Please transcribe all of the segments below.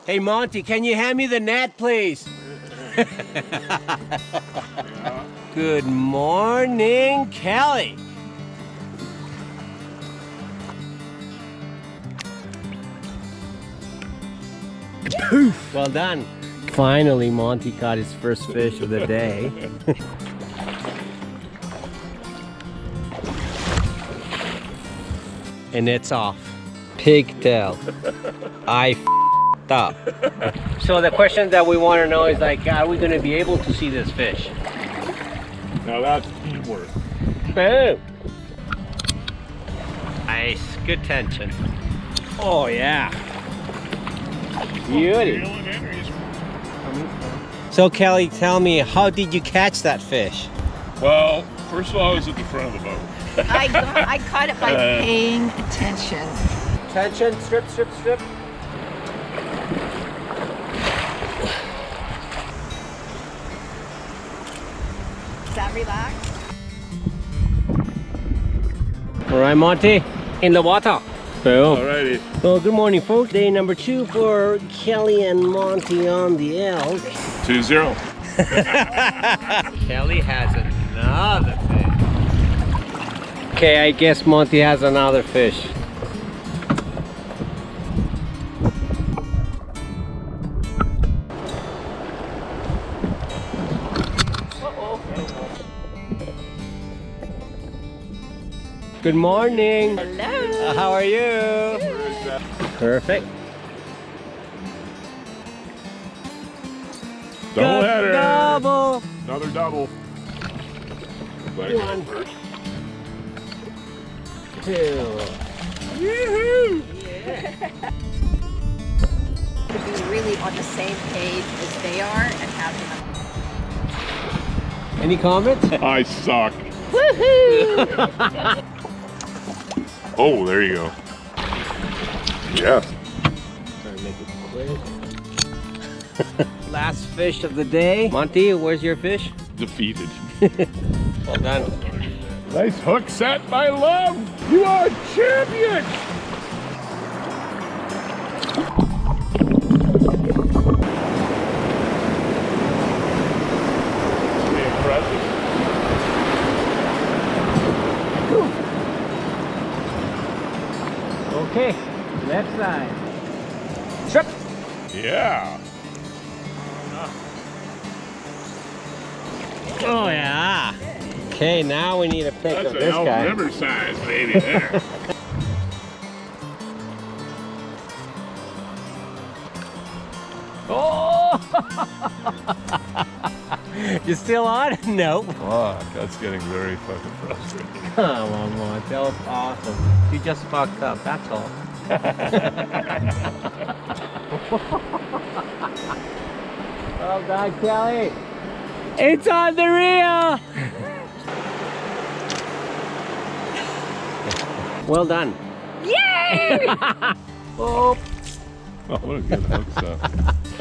Hey, Monty, can you hand me the net, please? Yeah. Good morning, Kelly. Poof! Well done. Finally, Monty caught his first fish of the day. And it's off. Pigtail. I f***ed up. So the question that we want to know is like, are we going to be able to see this fish? Now that's teamwork. Boom! Nice, good tension. Oh yeah. Beauty. So Kelly, tell me, how did you catch that fish? Well, first of all, I was at the front of the boat. I caught it by paying attention. Tension, strip, strip, strip. Is that relaxed? All right, Monty, in the water. Boom. Alrighty. Well, good morning, folks. Day number 2 for Kelly and Monty on the Elk. 2-0. Kelly has another fish. Okay, I guess Monty has another fish. Good morning. Hello. How are you? Perfect. Double header. Double. Another double. One. First. 2. Woohoo! Yeah. To be really on the same page as they are and having them. Any comments? I suck. Woohoo! Oh, there you go. Yes. Try to make it quick. Last fish of the day. Monty, where's your fish? Defeated. Well done. Nice hook set, my love. You are a champion. Pretty impressive. Okay, left side. Strip. Yeah. Oh yeah. Okay, now we need a pick That's of an this Elk guy. River size baby there. Oh! You still on? No. Fuck, that's getting very fucking frustrating. Come on, Monty. That was awesome. You just fucked up, that's all. Well done, Kelly. It's on the reel. Well done. Yay! Oh, Oh, what a good hook set.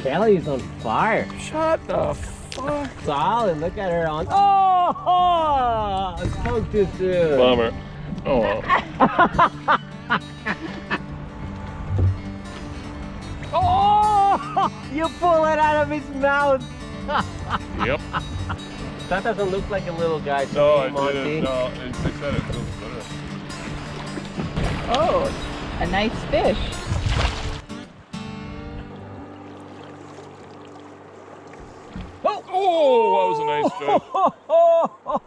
Kelly's on fire. Shut the fuck. Solid. Look at her on. Oh, I spoke too soon. Bummer. Oh well. Oh, you pull it out of his mouth. Yep. That doesn't look like a little guy to No, me, I Monty. didn't. No, they said it feels better. Oh, a nice fish. Oh, that was a nice fish.